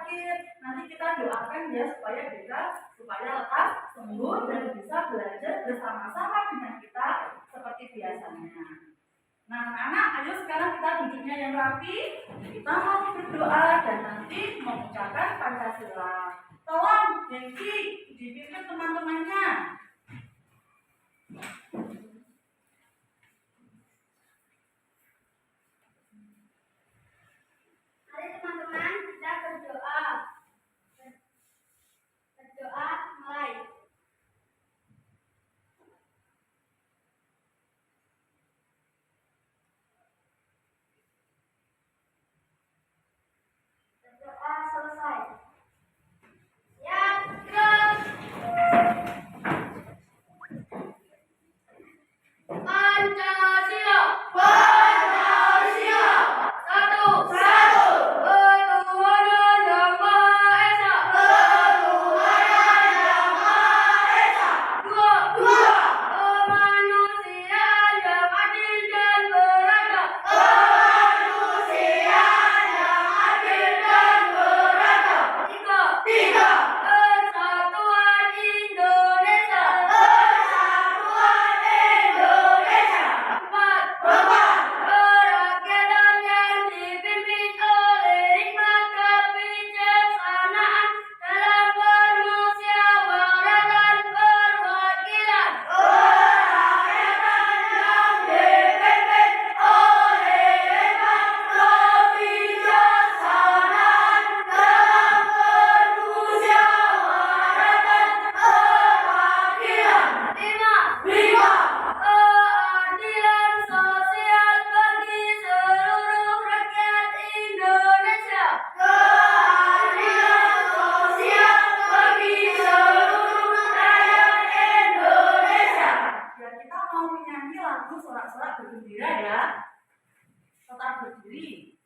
sakit. Nanti kita doakan ya supaya lekas sembuh dan bisa belajar bersama-sama dengan kita seperti biasanya. Nah, anak-anak, ayo sekarang kita duduknya yang rapi. Kita mau berdoa dan nanti mengucapkan Pancasila. Tolong, Dengki, dipimpin teman-temannya. Mari teman-teman kita berdoa. Berdoa mulai. Berdoa selesai. Siap, terus. Pancasila. Pancasila. Satu. Ketuhanan Yang Maha Esa. Ketuhanan Yang Maha Esa. Dua. Kemanusiaan yang adil dan beradab. Kemanusiaan yang adil dan beradab. Tiga. Persatuan Indonesia. Persatuan Indonesia. Empat. Kerakyatan yang dipimpin oleh hikmat kebijaksanaan dalam permusyawaratan perwakilan. Kerakyatan yang dipimpin oleh hikmat kebijaksanaan dalam permusyawaratan perwakilan. Lima. Keadilan sosial bagi seluruh rakyat Indonesia. Keadilan sosial bagi seluruh rakyat Indonesia. Ya, kita mau menyanyi lagu sorak-sorak bergembira ya. Tetap berdiri.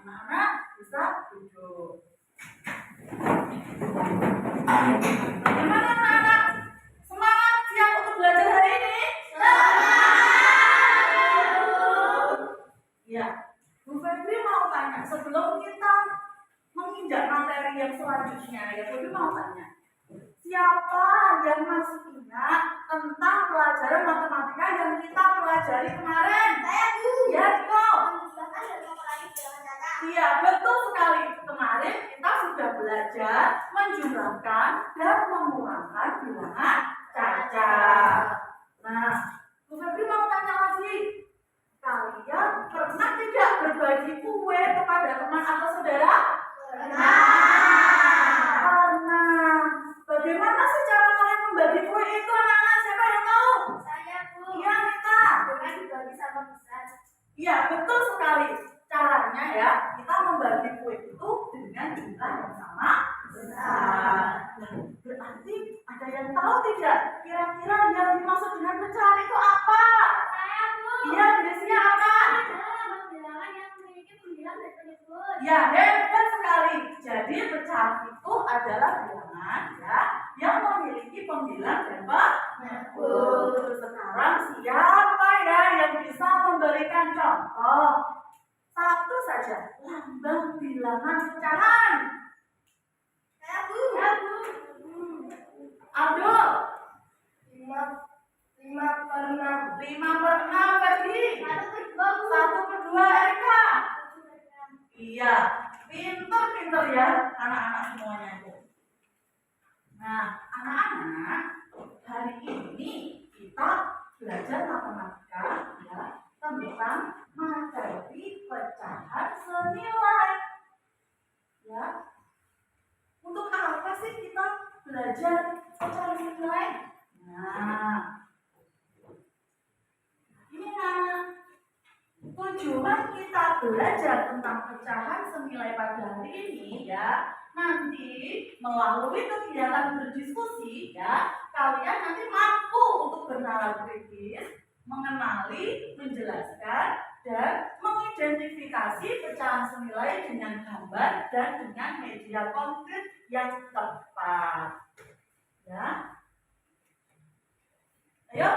Anak-anak bisa duduk. Bagaimana anak-anak? Semangat siap untuk belajar hari ini? Ya, Bu Febri mau tanya sebelum kita menginjak materi yang selanjutnya, ya Bu Febri mau tanya. Siapa yang masih ingat tentang pelajaran matematika yang kita pelajari kemarin? Saya, Bu. Ya, Riko. Menjumlahkan dan mengurangi bilangan cacat. Iya, betul sekali. Kemarin kita sudah belajar menjumlahkan dan mengurangkan bilangan cacat. Nah, Bu Febri mau tanya lagi. Kalian pernah tidak berbagi kue kepada teman atau saudara? Pernah. Bagaimana sih cara kalian membagi kue itu, anak-anak? Siapa yang tahu? Saya, Bu. Iya, Rita. Dengan dibagi sama besar. Iya, betul sekali. Caranya ya, kita membagi kue itu dengan jumlah yang sama besar. Berarti ada yang tahu tidak? Kira-kira yang dimaksud dengan pecahan itu apa? Saya, Bu. Iya, jenisnya apa? Adalah bilangan yang memiliki pembilang dan penyebut. Ya, hebat sekali. Jadi pecahan itu adalah bilangan ya yang memiliki pembilang dan penyebut. Sekarang siap contoh. Satu saja lambang bilangan pecahan. Bu. Abdul. 5/6. 5/6 Ferdi. 1/2 Erika. Iya, pinter ya anak-anak semuanya itu. Nah, anak-anak, hari ini kita belajar matematika ya tentang materi pecahan senilai. Ya. Untuk apa sih kita belajar pecahan senilai? Nah, ini tujuan kita belajar tentang pecahan senilai pada hari ini ya, nanti melalui kegiatan berdiskusi ya, kalian nanti mampu untuk bernalar kritis, mengenali, menjelaskan, dan mengidentifikasi pecahan senilai dengan gambar dan dengan media konkret yang tepat. Ya. Ayo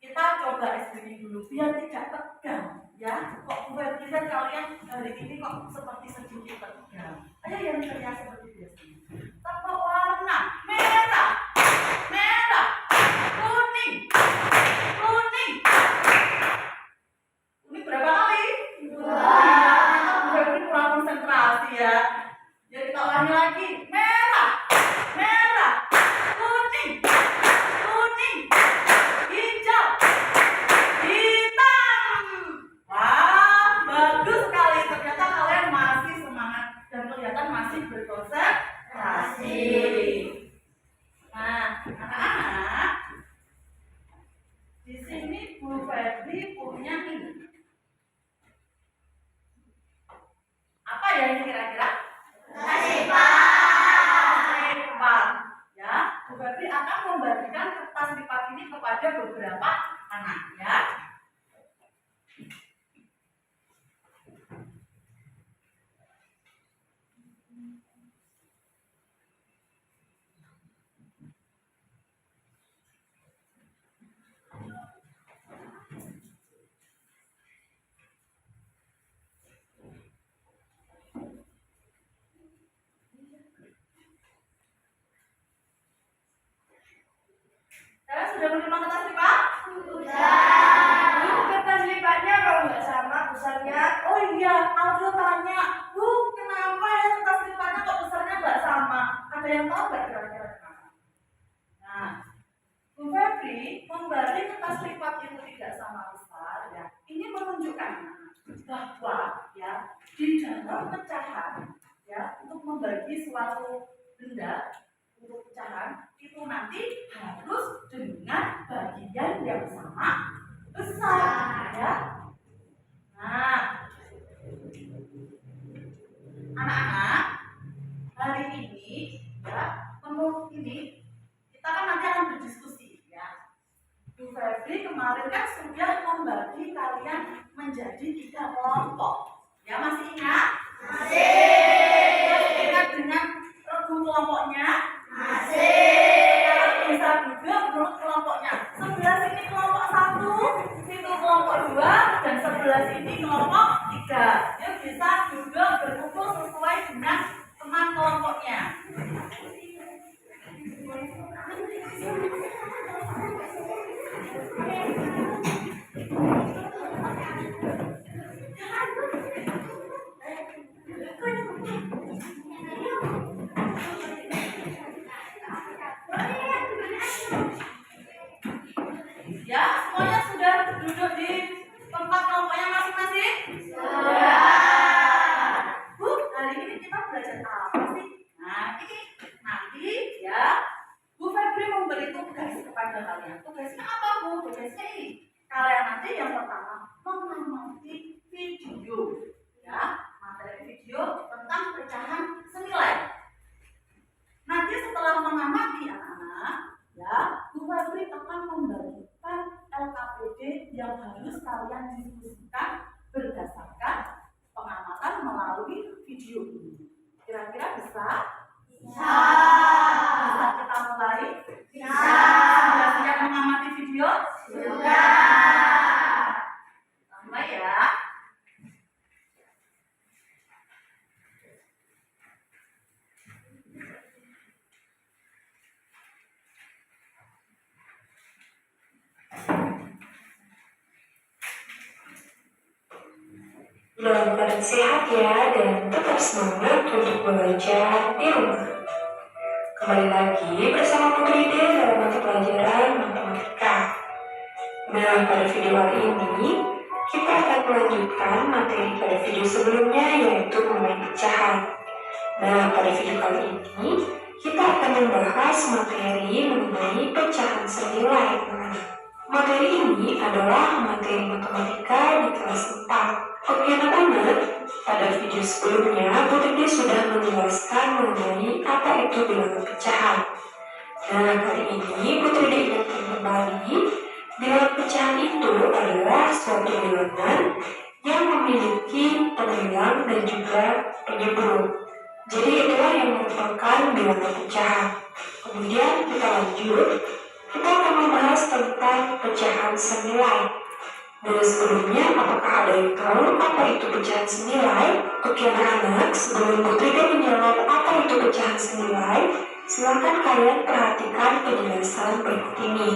kita coba SBY dulu biar tidak tegang ya. Kok buat kita kalian hari ini kok seperti sedikit tegang. Ayo yang ceria seperti biasanya. Tepuk warna merah, merah, kuning, kuning. Ini berapa kali? 2. Berarti kurang konsentrasi ya. Jadi kita ulangi lagi. Merah, merah, kuning, kuning, hijau, hitam. Wah, bagus sekali. Ternyata kalian masih semangat dan kelihatan masih berkonsentrasi. Nah, anak-anak, di sini Bu Febri punya ini. Apa ya ini kira-kira? Lipat. Ya, Bu Febri akan membagikan kertas lipat ini kepada beberapa anak ya. Kalian sudah menerima kertas lipat? Sudah. Kertas lipatnya kalau nggak sama besarnya. Oh iya, Aldo tanya, Bu, kenapa ya kertas lipatnya kok besarnya nggak sama? Ada yang tahu nggak kira-kira kenapa? Nah, Bu Febri membagi kertas lipat itu tidak sama besar ya. Ini menunjukkan bahwa ya di dalam pecahan ya untuk membagi suatu benda untuk pecahan itu nanti harus dengan bagian yang sama besar ya. Nah, anak-anak, hari ini ya menu ini kita kan nanti akan berdiskusi ya. Bu Febri kemarin kan sudah membagi kalian menjadi 3 kelompok. Ya masih ingat? Masih ingat dengan regu kelompoknya? Sekarang bisa juga menurut kelompoknya. Sebelah sini kelompok 1, situ kelompok 2, dan sebelah sini kelompok 3. Dia bisa juga berkumpul sesuai dengan teman kelompoknya. Ya, semuanya sudah duduk di tempat kelompoknya masing-masing? Sudah. Bu, hari ini kita belajar apa sih? Nah, ini nanti ya Bu Febri memberi tugas kepada kalian. Tugasnya apa, Bu? Tugasnya ini. Kalian nanti yang pertama mengamati video ya, materi video tentang pecahan senilai. Nanti setelah mengamati anak-anak ya, Bu Febri akan membagikan LKPD yang harus kalian diskusikan berdasarkan pengamatan melalui video ini. Kira-kira bisa? Bisa. Bisa kita mulai? Bisa. Sudah siap mengamati video? Sudah. Kita mulai ya. dalam keadaan sehat ya, dan tetap semangat untuk belajar di rumah. Kembali lagi bersama Putri D dalam mata pelajaran matematika. Nah, pada video kali ini kita akan melanjutkan materi pada video sebelumnya, yaitu mengenai pecahan. Nah, pada video kali ini kita akan membahas materi mengenai pecahan senilai. Materi ini adalah materi matematika di kelas 4. Oke anak-anak, pada video sebelumnya Putri D sudah menjelaskan mengenai apa itu bilangan pecahan. Nah, kali ini Putri D ingatkan kembali, bilangan pecahan itu adalah suatu bilangan yang memiliki pembilang dan juga penyebut. Jadi itulah yang merupakan bilangan pecahan. Kemudian kita lanjut, kita akan membahas tentang pecahan senilai. Dan sebelumnya, apakah ada yang tahu apa itu pecahan senilai? Oke anak-anak, sebelum Putri D menjawab apa itu pecahan senilai, silakan kalian perhatikan penjelasan berikut ini.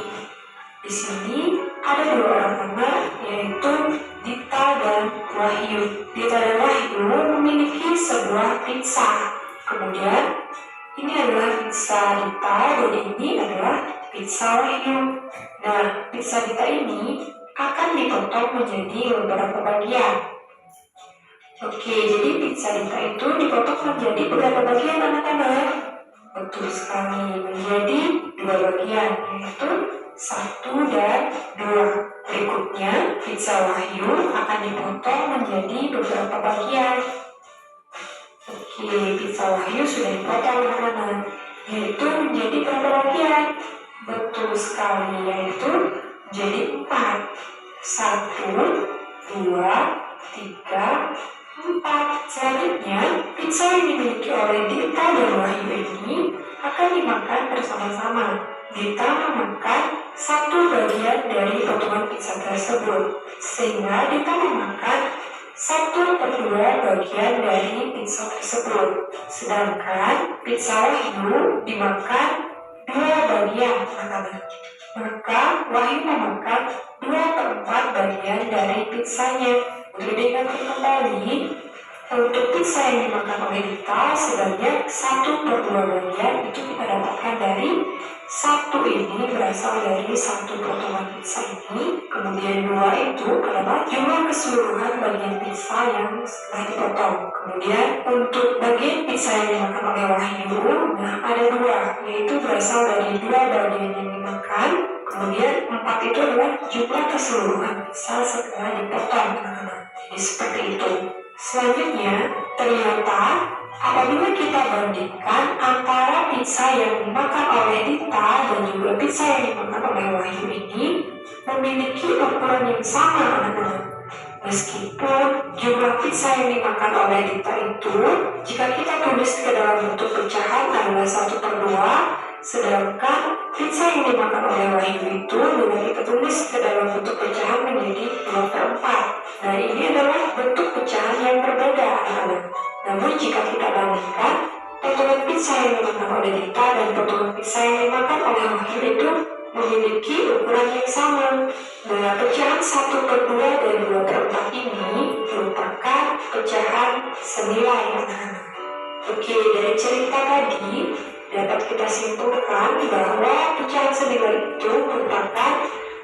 Di sini ada dua orang anak, yaitu Dita dan Wahyu. Dita dan Wahyu memiliki sebuah pizza. Kemudian ini adalah pizza Dita dan ini adalah pizza Wahyu. Nah, pizza Dita ini akan dipotong menjadi beberapa bagian. Oke, jadi pizza Dita itu dipotong menjadi beberapa bagian anak-anak. Betul sekali, menjadi 2 bagian, yaitu 1 dan 2. Berikutnya, pizza Wahyu akan dipotong menjadi beberapa bagian. Oke, pizza Wahyu sudah dipotong anak-anak, yaitu menjadi berapa bagian? Betul sekali, yaitu jadi 4. 1, 2, 3, 4. Selanjutnya, pizza yang dimiliki oleh Dita dan Wahyu ini akan dimakan bersama-sama. Dita memakan 1 bagian dari potongan pizza tersebut, sehingga Dita memakan 1/2 bagian dari pizza tersebut. Sedangkan pizza Wahyu dimakan 2 bagian, maka Wahyu memakan 2/4 bagian dari pizzanya. Jadi ingatkan kembali, untuk pizza yang dimakan oleh Dita sebanyak 1/2 bagian itu kita dapatkan dari 1 ini berasal dari 1 potongan pizza ini. Kemudian 2 itu adalah jumlah keseluruhan bagian pizza yang setelah dipotong. Kemudian untuk bagian pizza yang dimakan oleh Wahyu, nah ada 2, yaitu berasal dari 2 bagian yang dimakan. Kemudian 4 itu adalah jumlah keseluruhan pizza setelah dipotong. Jadi seperti itu. Selanjutnya, ternyata apabila kita bandingkan antara pizza yang dimakan oleh Dita dan juga pizza yang dimakan oleh Wahyu ini memiliki ukuran yang sama anak-anak. Meskipun jumlah pizza yang dimakan oleh Dita itu, jika kita tulis ke dalam bentuk pecahan adalah 1/2, sedangkan pizza yang dimakan oleh Wahyu itu bila kita tulis ke dalam bentuk pecahan menjadi 2/4. Nah, ini adalah bentuk pecahan yang berbeda anak-anak. Namun jika kita bandingkan potongan pizza yang dimakan oleh Dita dan potongan pizza yang dimakan oleh Wahyu itu memiliki ukuran yang sama. Nah, pecahan 1/2 dan 2/4 ini merupakan pecahan senilai anak-anak. Oke, dari cerita tadi dapat kita simpulkan bahwa pecahan senilai itu merupakan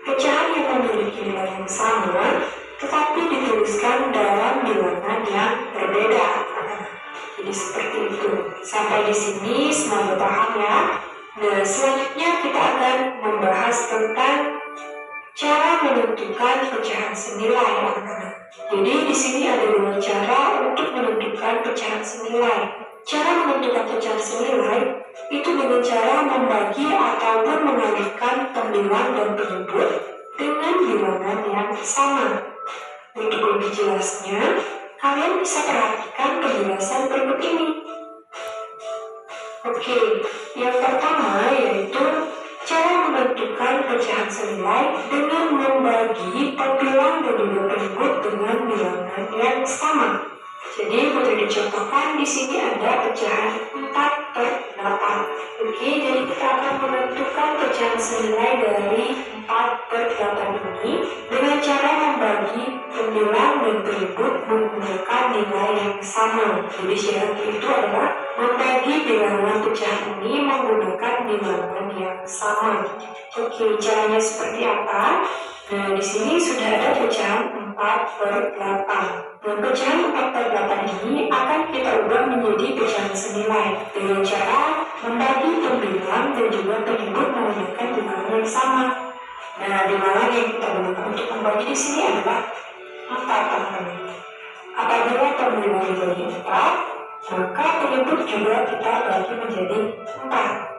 pecahan yang memiliki nilai yang sama, tetapi dituliskan dalam bilangan yang berbeda. Jadi seperti itu. Sampai di sini semoga paham ya. Nah, selanjutnya kita akan membahas tentang cara menentukan pecahan senilai anak-anak. Jadi di sini ada 2 cara untuk menentukan pecahan senilai. Cara menentukan pecahan senilai itu dengan cara membagi ataupun mengalihkan pembilang dan penyebut dengan bilangan yang sama. Untuk lebih jelasnya, kalian bisa perhatikan penjelasan berikut ini. Oke, yang pertama yaitu cara menentukan pecahan senilai dengan membagi pembilang dan juga penyebut dengan bilangan yang sama. Jadi boleh dicontohkan di sini ada pecahan 4/8. Oke, jadi kita akan menentukan pecahan senilai dari 4/8 ini dengan cara membagi pembilang dan penyebut menggunakan nilai yang sama. Jadi syaratnya itu adalah membagi bilangan pecahan ini menggunakan bilangan yang sama. Oke, caranya seperti apa? Nah, di sini sudah ada pecahan 4/8. Nah, pecahan 4/8 ini akan kita ubah menjadi pecahan senilai dengan cara membagi pembilang dan juga penyebut menggunakan bilangan yang sama. Nah, bilangan yang kita gunakan untuk membagi di sini adalah 4 angkanya. Apabila pembilang dibagi 4, maka penyebut juga kita bagi menjadi 4.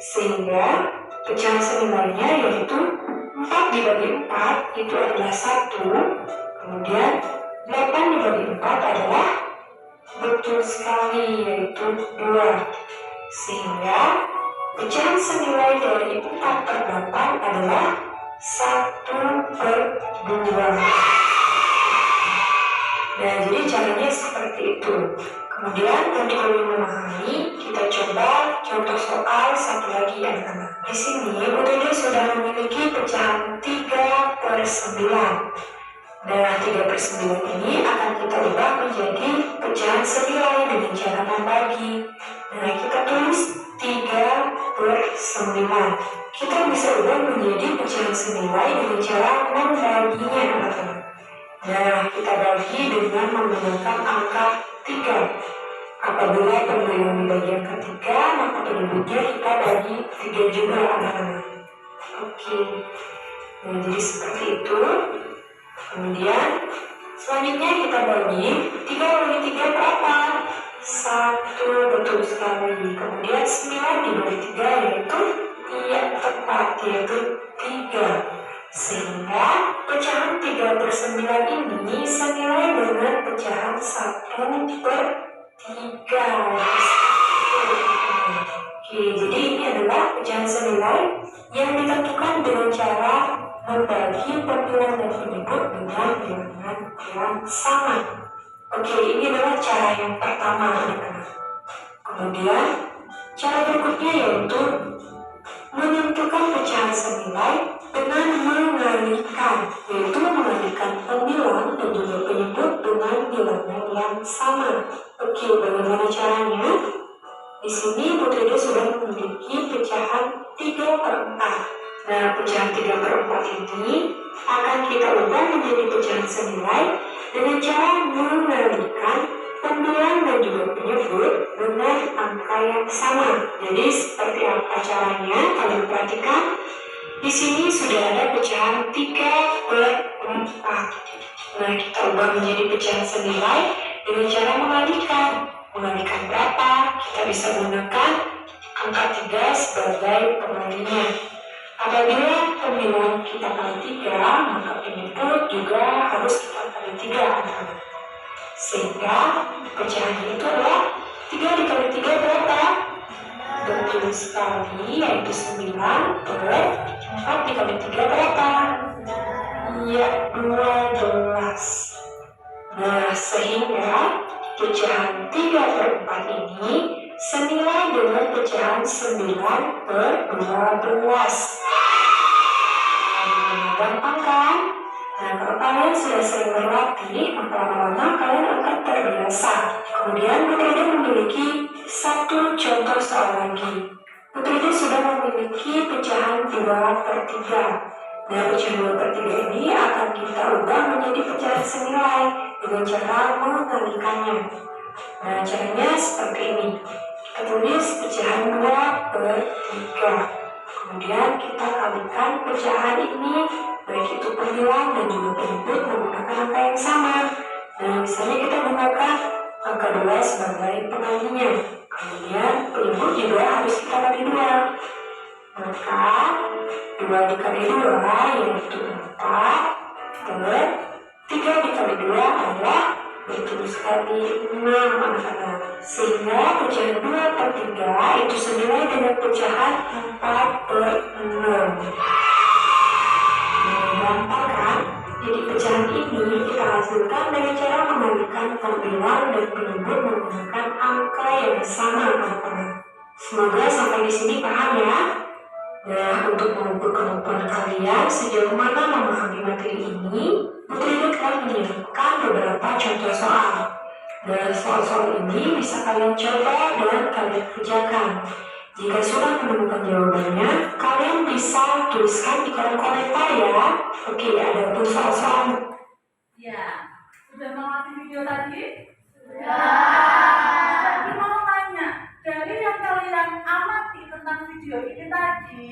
Sehingga pecahan senilainya yaitu 4 dibagi 4 itu adalah 1. Kemudian 8 dibagi 4 adalah betul sekali yaitu 2. Sehingga pecahan senilai dari 4/8 adalah 1/2. Nah, jadi caranya seperti itu. Kemudian untuk lebih memahami, kita coba contoh soal satu lagi anak-anak. Di sini Putri sudah memiliki pecahan 3/9. Nah, 3/9 ini akan kita ubah menjadi pecahan senilai dengan cara membagi. Nah, kita tulis 3/9. Kita bisa ubah menjadi pecahan senilai dengan cara membaginya, anak-anak. Nah, kita bagi dengan menggunakan angka 3. Apabila pembilang dibagi angka 3, maka penyebutnya kita bagi 3 juga, anak-anak. Oke. Nah, jadi seperti itu. Kemudian selanjutnya kita bagi 3 bagi 3 berapa? 1, betul sekali. Kemudian 9 dibagi 3 yaitu tepat, yaitu 3. Sehingga pecahan 3/9 ini senilai dengan pecahan 1/3. Oke, jadi ini adalah pecahan senilai yang ditentukan dengan cara membagi pembilang dan penyebut dengan bilangan yang sama. Oke, ini adalah cara yang pertama, anak-anak. Kemudian cara berikutnya yaitu menentukan pecahan senilai dengan mengalihkan, yaitu mengalihkan pembilang dan juga penyebut dengan bilangan yang sama. Oke, bagaimana caranya? Di sini Putri sudah memiliki pecahan 3/4. Nah, pecahan 3/4 ini akan kita ubah menjadi pecahan senilai dengan cara mengalihkan pembilang dan juga penyebut dengan angka yang sama. Jadi seperti apa caranya? Kalian perhatikan. Di sini sudah ada pecahan 3/4. Nah, kita ubah menjadi pecahan senilai dengan cara mengalihkan. Mengalihkan berapa? Kita bisa gunakan angka 3 sebagai pengalinya. Apabila pembilang kita kali 3, maka penyebut juga harus kita kali 3, anak-anak. Sehingga pecahannya itu adalah 3 dikali 3 berapa? Betul sekali, yaitu 9/4 dikali 3 berapa? Iya, 12. Nah, sehingga pecahan 3/4 ini senilai dengan pecahan 9/12. Nah, gampang kan? Nah, kalau kalian sudah sering berlatih, maka lama-lama kalian akan terbiasa. Kemudian Putri memiliki satu contoh soal lagi. Putri sudah memiliki pecahan 2/3. Nah, pecahan 2/3 ini akan kita ubah menjadi pecahan senilai dengan cara mengalihkannya. Nah, caranya seperti ini. Kita tulis pecahan 2/3. Kemudian kita kalikan pecahan ini, baik itu pembilang dan juga penyebut menggunakan angka yang sama. Nah, misalnya kita gunakan angka 2 sebagai pengalinya. Kemudian penyebut juga harus kita kali 2. Maka 2 dikali 2 yaitu 4. 3 dikali 2 adalah betul sekali 6, anak-anak. Sehingga pecahan 2/3 itu senilai dengan pecahan 4/6. Gampang kan? Jadi pecahan ini kita hasilkan dengan cara mengalihkan pembilang dan penyebut menggunakan angka yang sama, anak-anak. Semoga sampai di sini paham ya. Nah, untuk mengukur kemampuan kalian sejauh mana memahami materi ini, Putri telah menyiapkan beberapa contoh soal. Dan soal-soal ini bisa kalian coba dan kalian kerjakan. Jika sudah menemukan jawabannya, kalian bisa tuliskan di kolom komentar ya. Oke, ada pun soal-soal. Ya, sudah mengamati video tadi? Sudah. Jadi mau tanya, dari yang kalian amati tentang video ini tadi,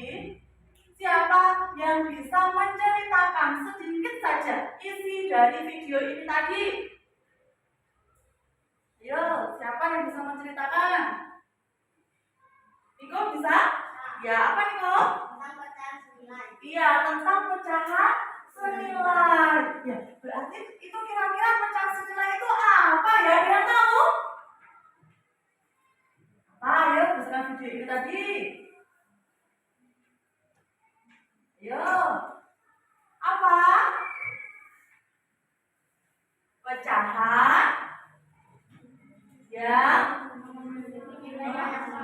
siapa yang bisa menceritakan sedikit saja isi dari video ini tadi? Ayo, siapa yang bisa menceritakan? Niko bisa? Ya, apa Niko? Tentang pecahan senilai. Iya, tentang pecahan senilai. Ya, berarti itu kira-kira pecahan senilai itu apa ya? Ada yang tahu? Ayo, berdasarkan video ini tadi. Ayo. Apa? Pecahan yang Nilai yang sama.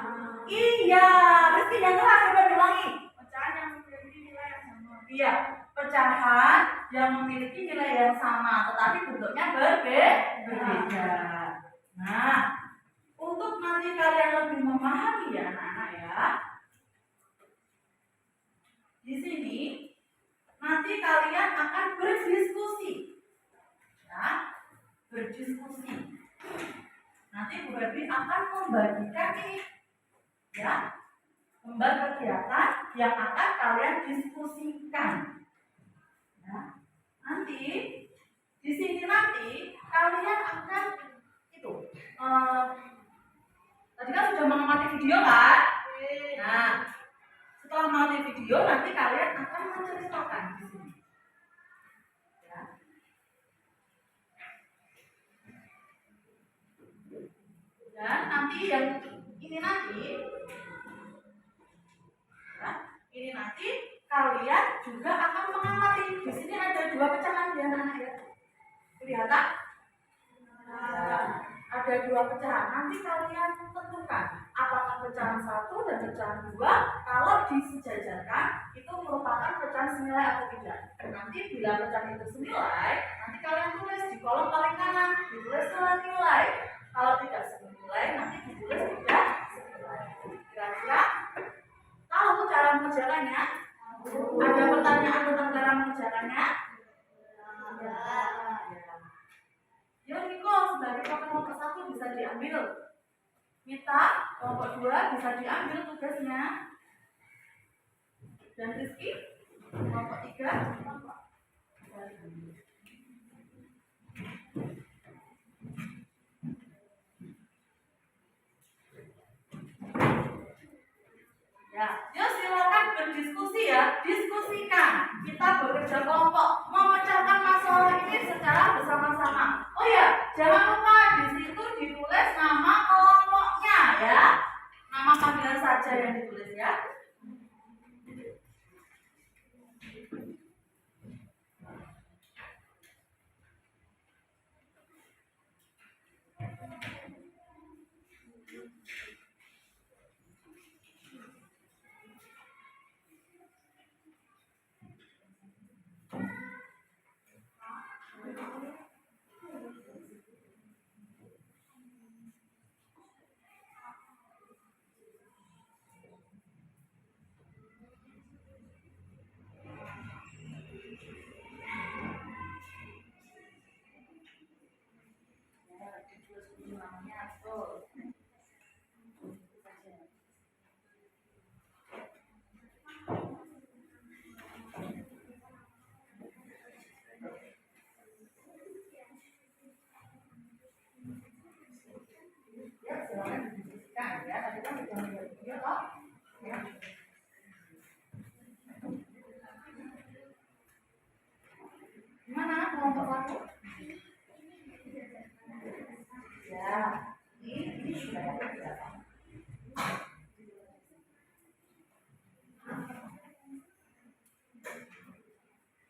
iya, mesti yang keras coba diulangi. Pecahan yang memiliki nilai yang sama. Iya, pecahan yang memiliki nilai yang sama, tetapi bentuknya berbeda. Nah, untuk nanti kalian lebih memahami ya anak-anak ya. Di sini nanti kalian akan berdiskusi. Ya, berdiskusi. Nanti Bu Febi akan membagikan ini ya, membuat kegiatan yang akan kalian diskusikan. Ya. Nanti di sini nanti kalian akan itu tadi kan sudah mengamati video kan? Nah, setelah mengamati video nanti kalian akan menceritakan di sini. Ya. Dan nanti yang ini nanti ya, ini nanti kalian juga akan mengamati. Di sini ada dua pecahan ya anak ya. Kelihatan? Nah, ada dua pecahan. Nanti kalian tentukan apakah pecahan 1 dan pecahan 2 kalau disejajarkan itu merupakan pecahan senilai atau tidak. Nanti bila pecahan itu senilai, nanti kalian tulis di kolom paling kanan, ditulis senilai. Kalau tidak senilai, nanti ditulis tidak senilai. Kira-kira tahu cara mengerjakannya? Ada pertanyaan tentang cara mengerjakannya? Ya, Niko sebagai kelompok 1 bisa diambil. Mita kelompok 2 bisa diambil tugasnya. Dan Rizky kelompok 3 ya, yuk silakan berdiskusi ya, diskusikan. Kita bekerja kelompok, memecahkan masalah ini secara bersama-sama. Oh ya, jangan lupa di situ ditulis nama kelompoknya ya, nama panggilan saja yang ditulis ya. Namanya tuh. Ya, silakan didiskusikan ya. Tadi kan sudah membuat video toh. Ya. Gimana kelompok 1? Ya, ini sudah ada berapa?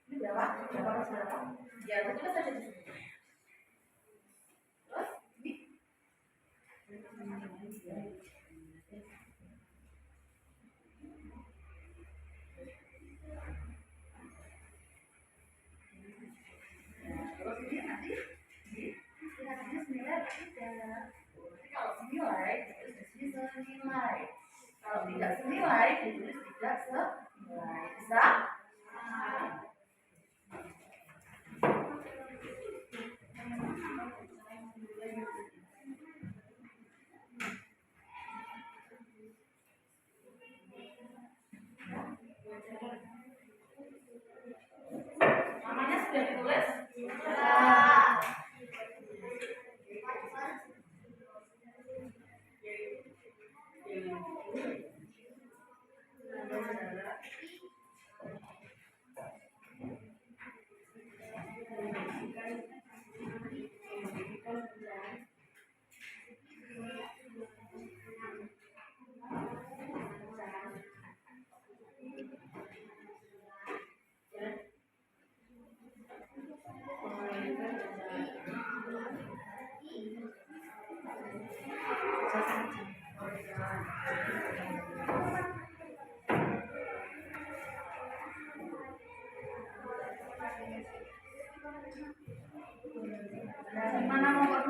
Ini berapa? Berapa? Ya, betul saja di sini. Terus ini terus ini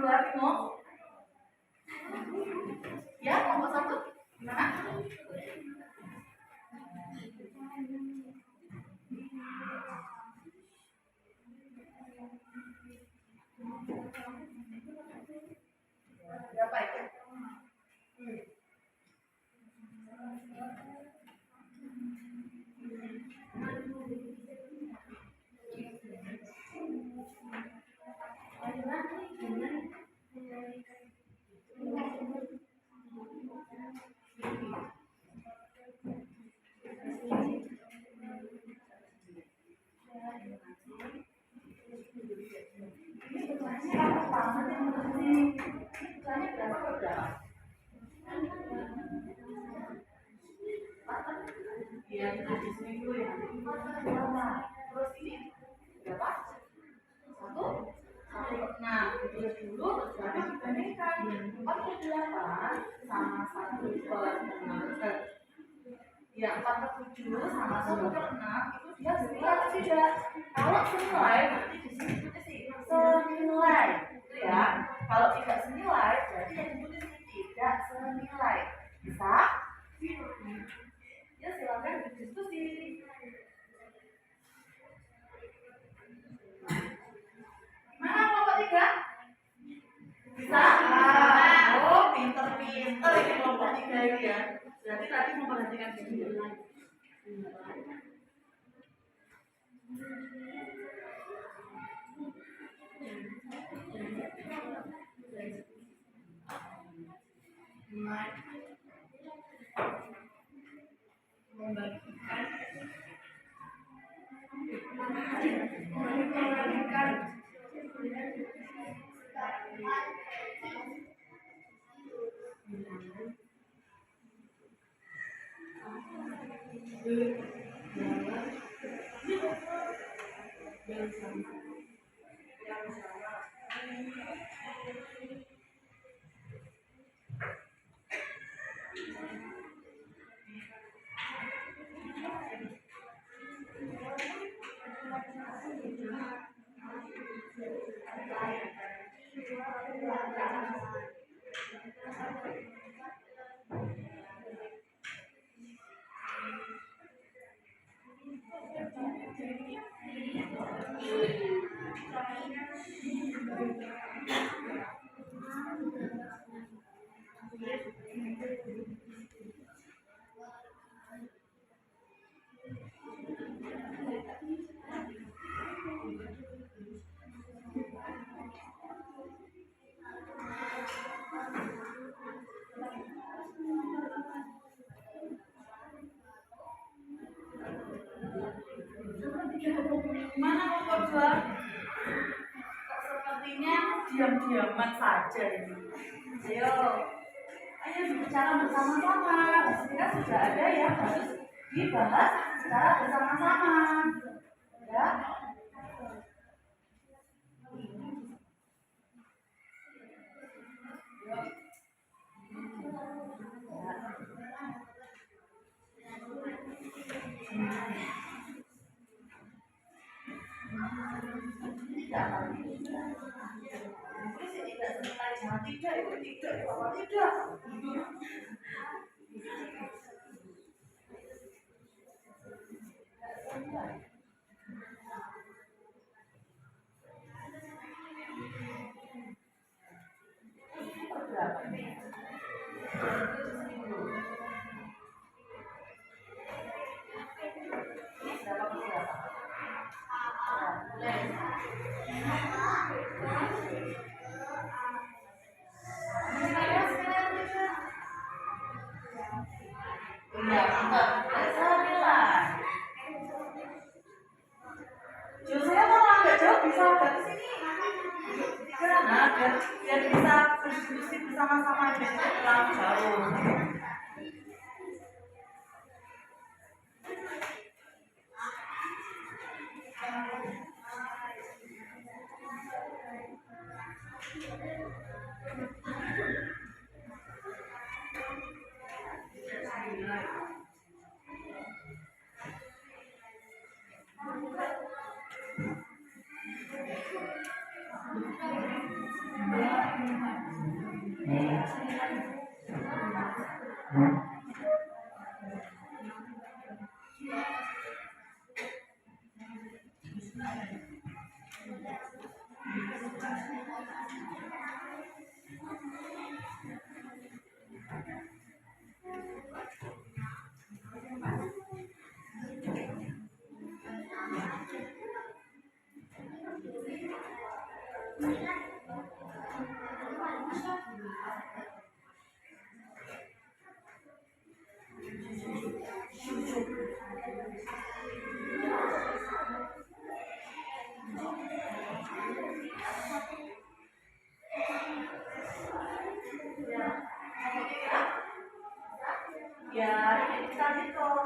dua, Bimo? Ya, kelompok satu. Gimana? Berapa itu? Iya, kita di sini dulu ya. Terus ini berapa? Satu. Nah, tulis dulu, terus berarti dibandingkan 48 sama 1/6. Ya, 47 sama 1/6 itu dia senilai atau tidak? Kalau senilai, berarti di sini tulis senilai, gitu ya. Kalau tidak senilai, berarti yang ditulis tidak senilai. Bisa? Ya, silakan berdiskusi. Mana kelompok 3? Bisa? Oh, pinter-pinter ini kelompok 3 ini ya. Berarti tadi memperhatikan video. Membagikan mana kelompok 2? Sepertinya diam-diaman saja ini. Ayo bicara bersama-sama. Di sini kan sudah ada yang harus dibahas secara bersama-sama. Ya. Tidak. Biar bisa berdiskusi bersama-sama jadi terlalu jauh. Ya, ini tadi tuh.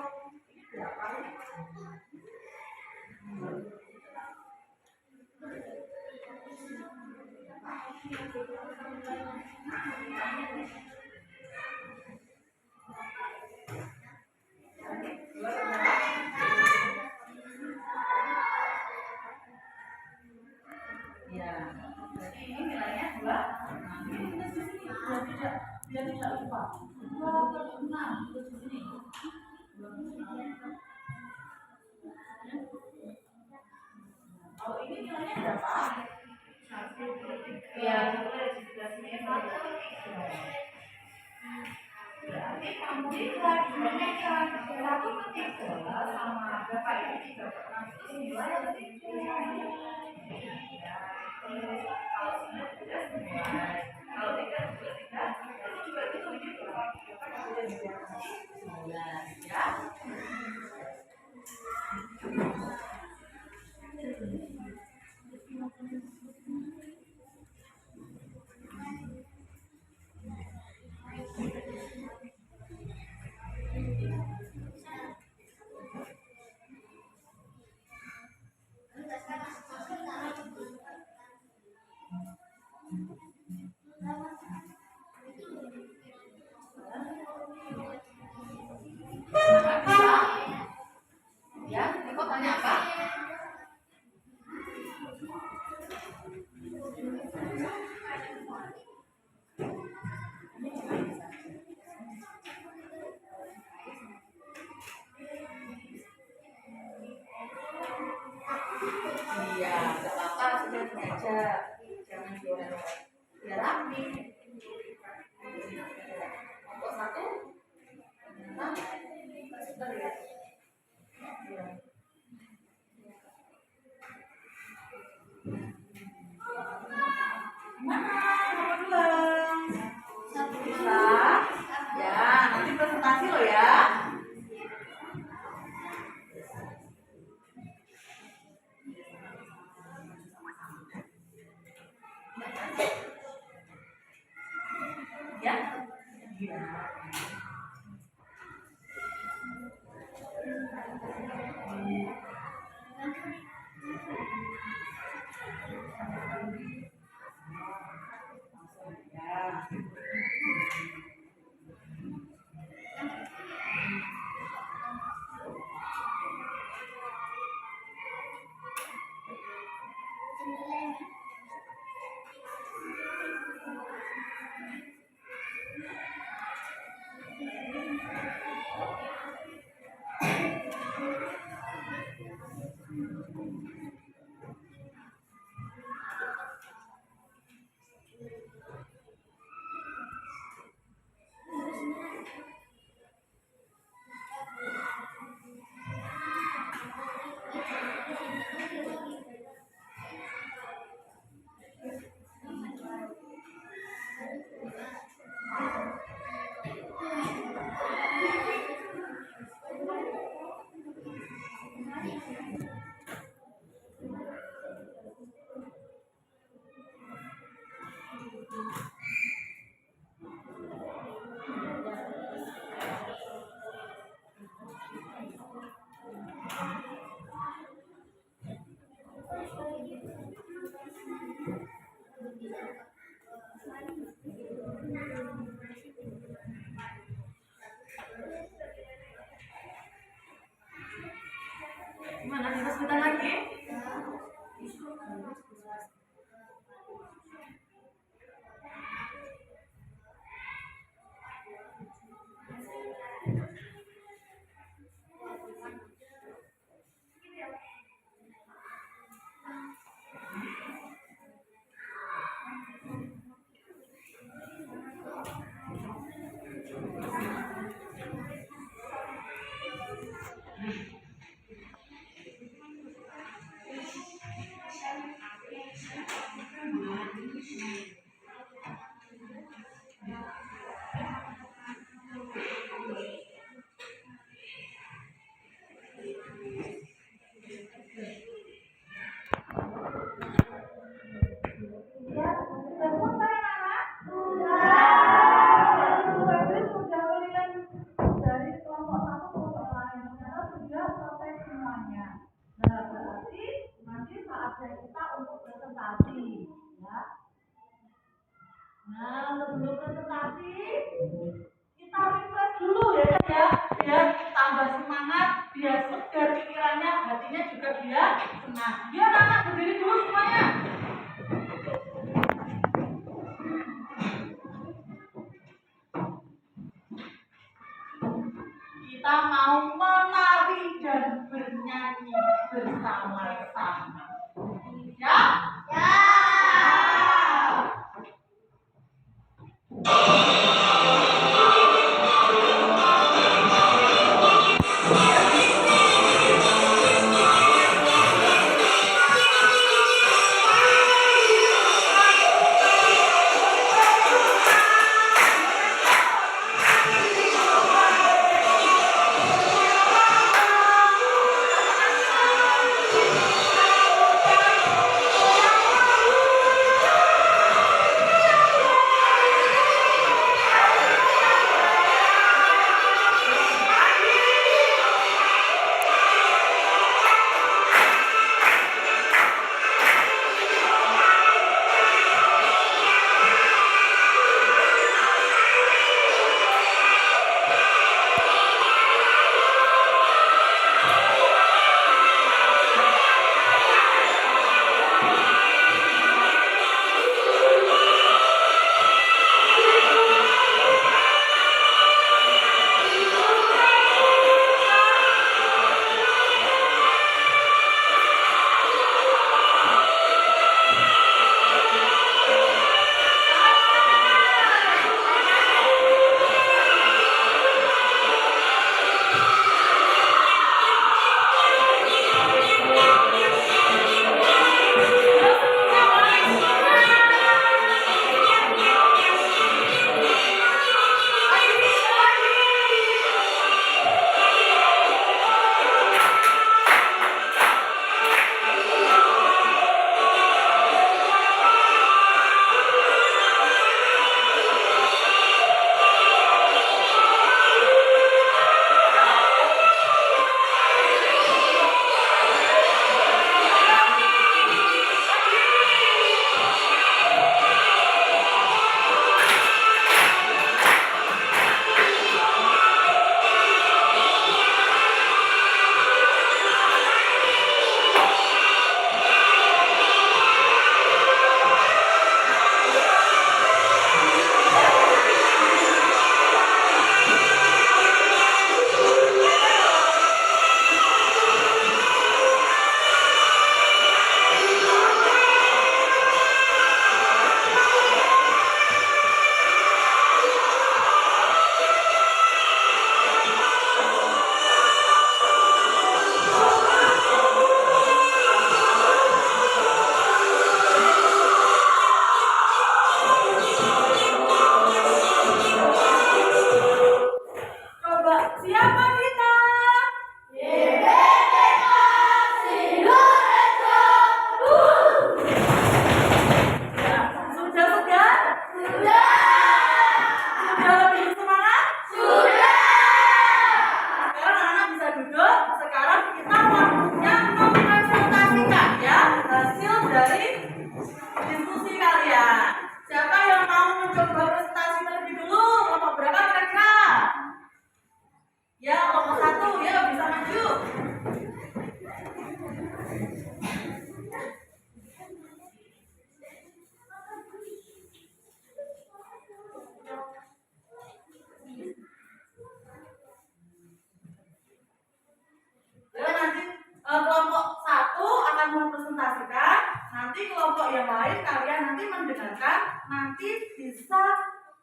Ya, jadi ini nilainya 2. Nah, ini tulis di sini biar tidak lupa. 26 tulis di sini. 26. Kalau ini nilainya berapa? 1. Ya, tulis di sebelah sini 1. Berarti kamu jika dibandingkan 1 ke 3 sama berapa ini 3 per 6 itu 9 atau 7? Kalau 9 sudah 9. Kalau 3 juga 3. Itu juga itu ini berapa? 9 ya. Ya, Niko tanya apa? Iya, nggak apa-apa, sudah ini aja. Jangan jual. Biar rapi. Untuk 1. Nah, sebentar ya. Iya. Mana? Nomor 2. Bisa? Ya, nanti presentasi lo ya. Ya? Iya. ya. Nah, sebelum presentasi kita refresh dulu ya kan ya, biar tambah semangat, biar segar pikirannya, hatinya juga biar senang. Biar anak berdiri dulu semuanya. Kita mau menari dan bernyanyi bersama-sama. Ya? Ya.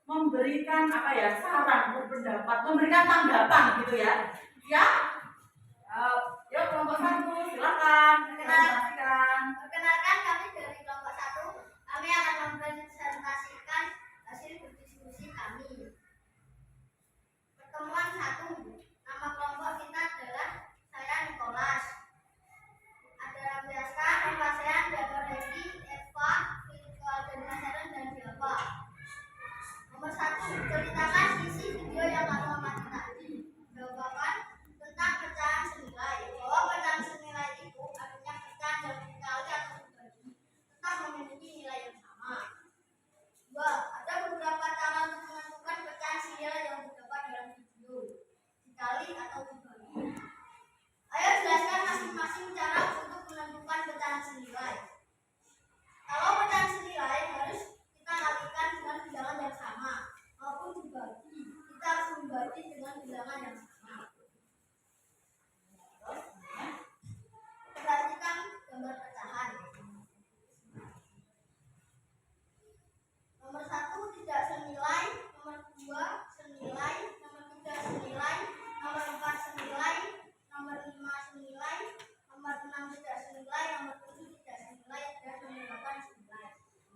memberikan saran, berpendapat, memberikan tanggapan gitu ya. Ya? Yuk kelompok 1 silakan. Perkenalkan kami dari kelompok 1. Kami akan mempresentasikan hasil berdiskusi kami. Pertemuan 1. Nama kelompok kita adalah saya Nicholas. Ada Rambiaska, Rafasean, Dado Regi, Eva, dan Nasaran dan Diapa. Nomor 1. Ceritakan isi video yang kamu amati tadi. Jawaban tentang pecahan senilai. Bahwa pecahan senilai itu artinya pecahan dan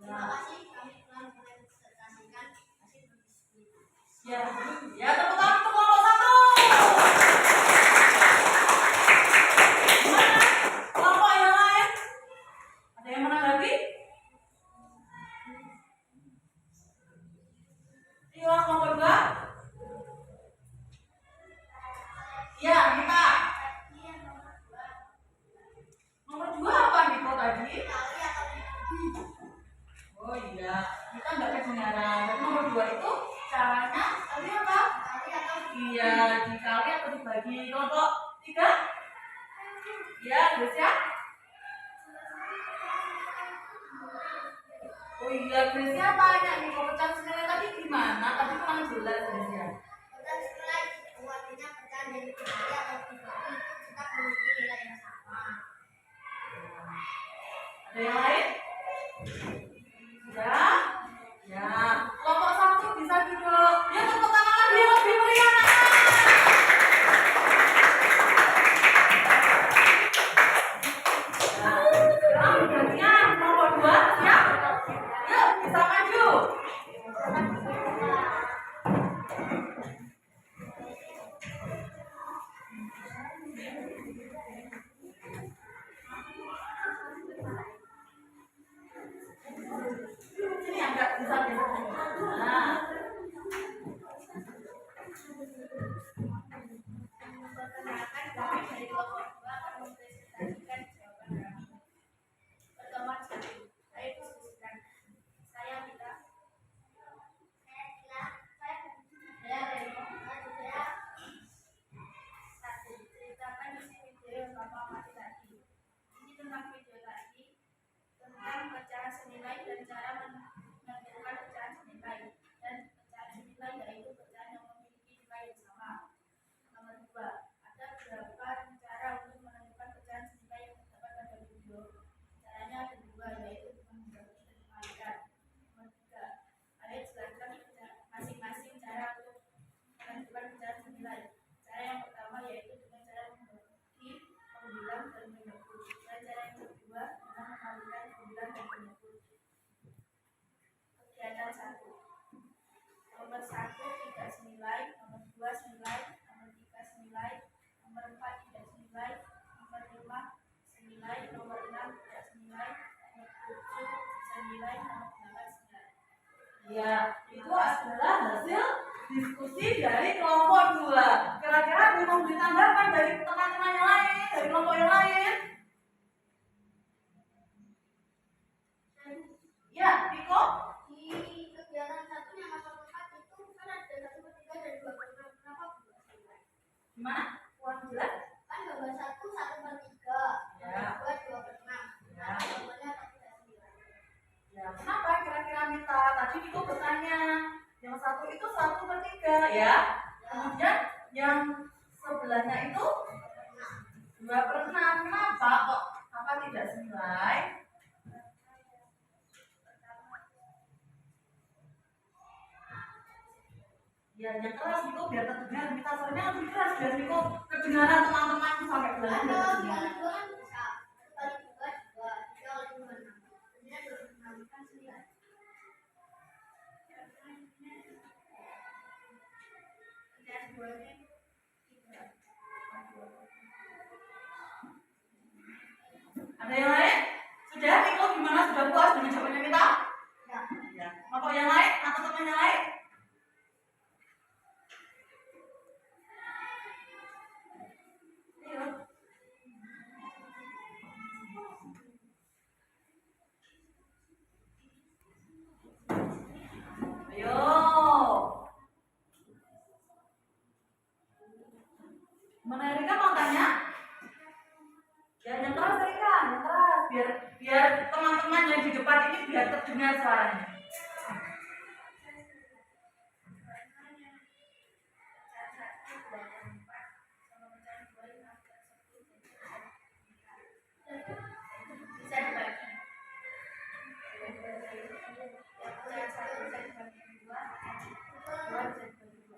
Terima kasih kami telah mempresentasikan hasil berdiskusi. Ya, ya tepuk tangan untuk kelompok 1. Gimana? Kelompok yang lain? Ada yang menanggapi? Iya, kelompok 2. Ya, kita. Nomor 2 apa Niko tadi? Oh iya, kita nggak kedengaran. Tapi nomor 2 itu caranya tadi apa? Iya, dikali atau dibagi. Kelompok 3? Ya, Gracia. Oh iya, Gracia tanya nih, kalau pecahan senilai tadi gimana? Tadi kurang jelas, Gracia. Pecahan senilai itu artinya pecahan yang dibagi atau dibagi itu tetap memiliki nilai yang sama. Ada yang lain? Ya, ya. Kelompok 1 bisa duduk. Ya, tepuk tangan lagi lebih meriah. Sekarang gantian kelompok 2, siap? Yuk, bisa maju. Sini agak bisa geser. Nah. Perkenalkan kami dari kelompok 2 akan mempresentasikan jawaban kami. Pertemuan 1. Ayo diskusikan. Saya Mita. Saya Gila. Saya Reno. Saya 1. Ceritakan isi video yang Bapak amati tadi. Ini tentang video tadi tentang pecahan senilai dan cara menentukan pecahan senilai. Dan pecahan senilai yaitu pecahan yang memiliki nilai yang sama. Nomor 2. Ada beberapa cara untuk menentukan pecahan senilai yang terdapat pada video. Caranya ada 2, yaitu dengan membagi dan mengalikan. Nomor 3. Ayo jelaskan masing-masing cara untuk menentukan pecahan senilai. Cara yang pertama yaitu dengan cara membagi, membilang, dan menyebut. Dan cara yang kedua dengan mengalikan, membilang, dan menyebut. Kegiatan 1. Nomor 1 tidak senilai, nomor 2 senilai, nomor 3 senilai, nomor 4 tidak senilai, nomor 5 senilai, nomor 6 tidak senilai, nomor 7 senilai, nomor 8 senilai. Ya, itu adalah hasil diskusi dari kelompok 2. Kira-kira ada yang mau ditambahkan dari teman-teman yang lain, dari kelompok yang lain? Ya, Niko? Di kegiatan 1 yang nomor 4 itu kan ada 1/3 dan 2/6. Kenapa buat senilai? Gimana? Kurang jelas? Kan gambar 1 1/3, Ya. gambar 2 2/6. Ya. Gambarnya apa tidak senilai? Ya, kenapa kira-kira Mita? Tadi Niko bertanya, yang satu itu 1/3, ya. Kemudian yang sebelahnya itu 2/6. Kenapa kok apa tidak senilai? Ya, yang keras Niko biar terdengar. Mita soalnya lebih keras biar Niko kedengaran teman-teman sampai belakang biar Kalau kedengaran. dibagi 2 kan bisa. 1/2 2, 3/2 6. Jadinya 2/6 kan senilai. Kegiatan 2-nya 3. Ada yang lain? Sudah, Niko gimana? Sudah puas dengan jawabannya Mita? Ya. Ya. Kelompok yang lain atau teman yang lain? Ayo. Ayo. Mana Erika mau tanya? Ya, yang keras Erika, yang keras biar teman-teman yang di depan ini biar terdengar suaranya. Bisa dibagi. Pecahan 1 bisa dibagi 2, 2 bisa dibagi 2.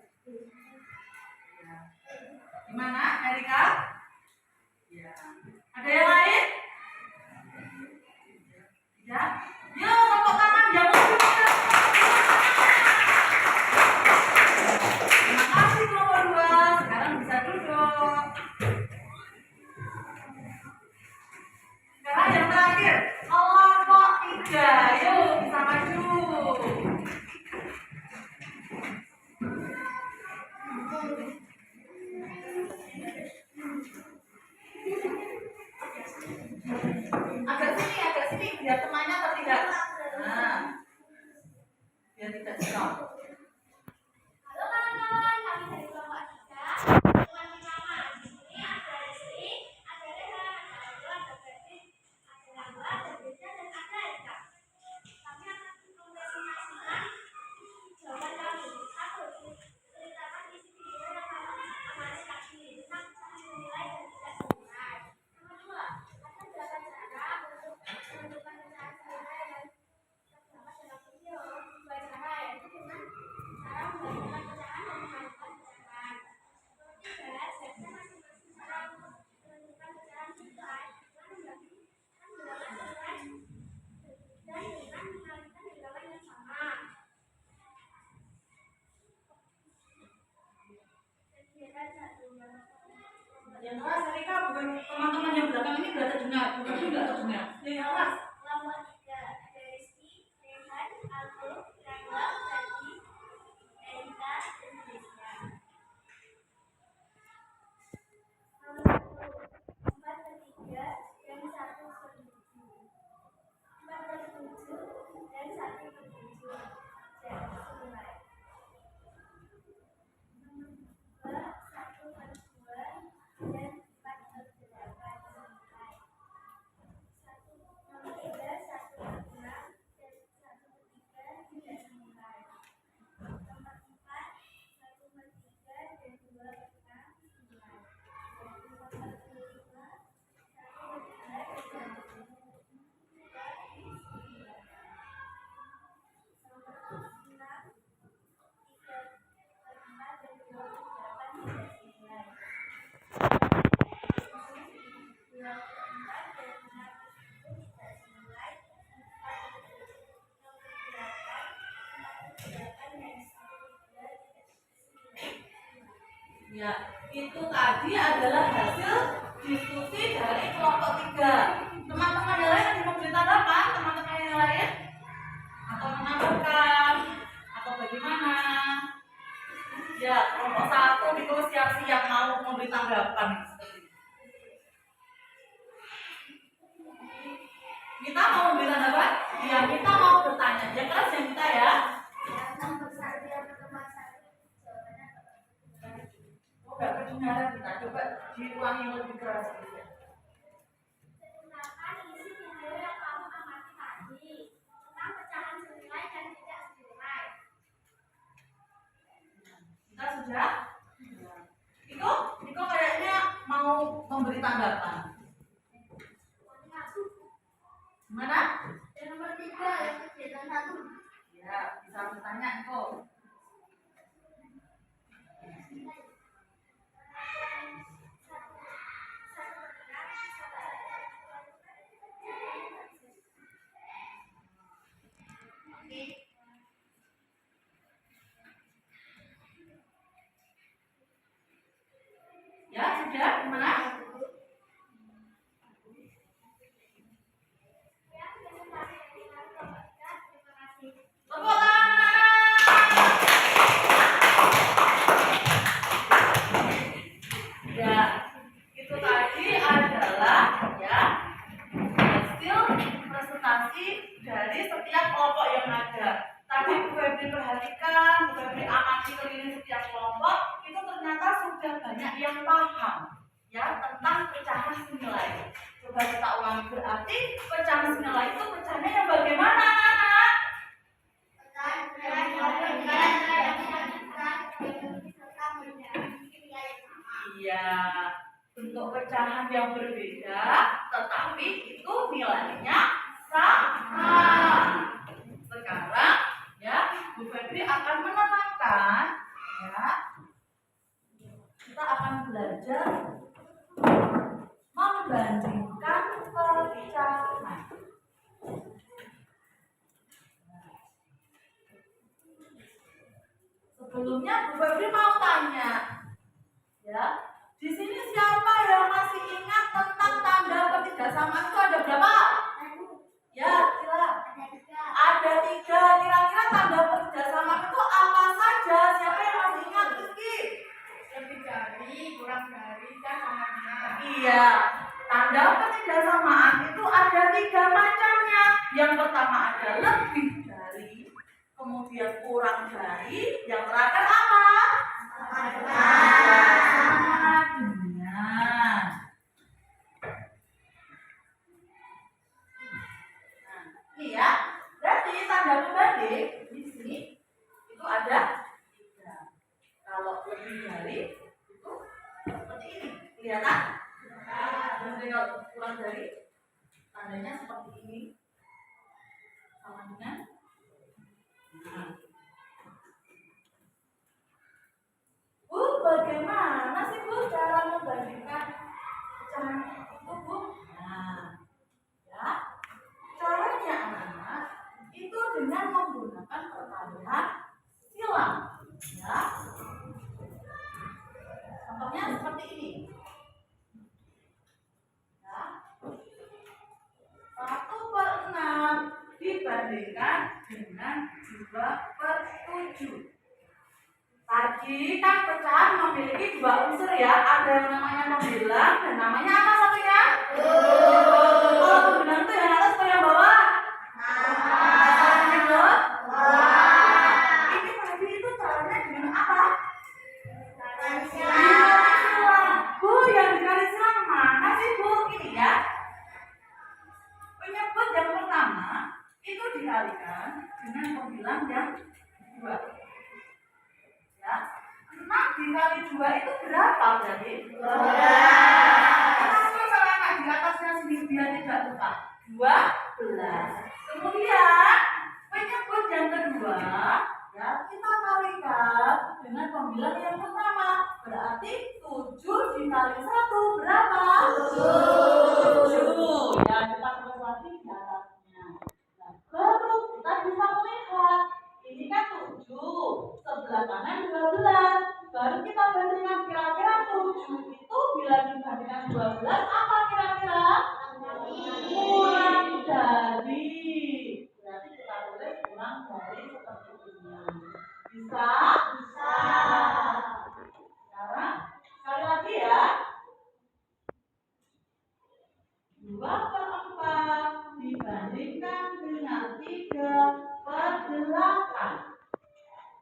Gimana, Erika? Ya. Ada yang lain? Ya. Yuk, tepuk tangan semuanya atau tidak? Nah, biar tidak stop. Halo kawan-kawan, kami dari kelompok 3. Teman pertama, di sini ada Rizky, ada Reza, ada Abdul, ada Bertin, ada Rangga, ada Beda, dan ada Eka. Kami akan mempresentasikan jawaban kami. 1. Ceritakan isi video yang kamu amati tadi tentang cara menilai dan tidak menilai. Yang kedua, ada berapa cara untuk menentukan pecahan senilai dan terdapat dalam video. Dua cara, yaitu dengan cara membandingkan pecahan dan mengaitkan pecahan. Ketiga, siapkan masing-masing cara untuk menentukan pecahan senilai dengan membandingkan bilangan senilai dan dengan mengalihkan bilangan yang sama. Kegiatan 1. Yang keras, Rika, bukan teman-teman yang belakang ini nggak terdengar, bukan nggak terdengar. Yang keras. Kelompok 3 ada Rizky, Rehan, Aldo, Rangga, Berti, Erika, dan Desya. Nomor 1, 4 per 3 dan 1 per 7. 4 per 7 dan 1 per 7. Jadi senilai. Nomor 2, 1 per 2 dan 4 per 8 senilai. Nomor 3, 1 per 6 dan 1 per 3 tidak senilai. Nomor 4, 1 per 3 dan 2 per 6 senilai. Nomor 5, 1 per 3 dan 2 per 6 senilai. Nomor 6, 3 per 4 dan 2 per 8 tidak senilai. 2 per 4 dan 6 itu tidak senilai. 4 per 8, 4 per 8 dan 1 per 2 tidak senilai. Ya, itu tadi adalah hasil diskusi dari kelompok 3. Teman-teman yang lain ada memberi tanggapan? Teman-teman yang lain? Atau menambahkan? Atau bagaimana? Ya, kelompok 1 itu siap-siap mau memberi tanggapan. Kita mau memberi tanggapan? Ya, kita mau bertanya. Yang keras yang kita ya. Nomor 1 yang nomor 1 jawabannya apa? Oh, gak kedengaran kita. Coba diulangi lebih keras. Ceritakan isi video yang kamu amati tadi tentang pecahan senilai dan tidak senilai. Kita sudah? Itu kayaknya mau memberi tanggapan. Gimana? Yang nomor 3 yang kegiatan 1. Ya, bisa bertanya kok. Ya, sudah? Gimana? Tepuk tangan. Ya, itu tadi adalah ya hasil presentasi dari setiap kelompok yang ada. Tadi Bu Febri perhatikan, Bu Febri amati keliling setiap kelompok, itu ternyata sudah banyak yang paham ya tentang pecahan senilai. Coba kita ulangi, berarti pecahan senilai itu pecahannya yang bagaimana, anak-anak? Iya, bentuk pecahan yang berbeda, tetapi itu nilainya sama. Sekarang, ya, Bu Febri akan menerangkan, ya, kita akan belajar membandingkan pecahan. Sebelumnya Bu Febri mau tanya, ya, di sini siapa yang masih ingat tentang tanda pertigasamaan itu ada berapa? Ya, Cila. Ada 3. Kira-kira tanda pertigasamaan itu apa saja? Siapa yang masih ingat, Rizky? Lebih dari, kurang dari, dan sama dengan. Iya, tanda pertigasamaan itu ada 3 macamnya. Yang pertama pertama ada lebih dari, kemudian kurang dari, yang terakhir apa? Sama dengan. Nah, ini ya. Berarti tanda pembanding di sini itu ada 3. Kalau lebih dari itu seperti ini, kelihatan? Dan kalau kurang dari, tandanya seperti ini, sama dengan. Bu, bagaimana sih Bu cara membandingkan pecahan itu Bu? Nah, ya, caranya anak-anak itu dengan menggunakan pertanyaan silang, ya. Contohnya seperti ini. Ya. 1/6 dibandingkan dengan 2/7. Tadi kan pecahan memiliki 2 unsur ya, ada yang namanya pembilang dan namanya apa satunya? Kalau pembilang itu yang atas atau yang bawah? Ini tadi itu caranya dengan apa? Dikali silang. Bu, yang dikali silang mana sih Bu? Ini ya. Penyebut yang pertama itu dikalikan dengan pembilang yang 2. Ya. 6 dikali 2 itu berapa berarti? 12. Kenapa saya nggak di atasnya sendiri biar tidak lupa? 12. Kemudian penyebut yang kedua, ya kita kalikan dengan pembilang yang pertama. Berarti 7 dikali 1 berapa? 7. Ya, kita terus lagi di atasnya. Nah, baru kita bisa melihat ini kan 7, sebelah kanan 12. Baru kita bandingkan kira-kira 7 itu bila dibandingkan 12 apa kira-kira? Kurang dari. Berarti kita tulis kurang dari seperti ini. Bisa? Bisa. Sekarang sekali lagi ya. 2/4 dibandingkan dengan 3/8.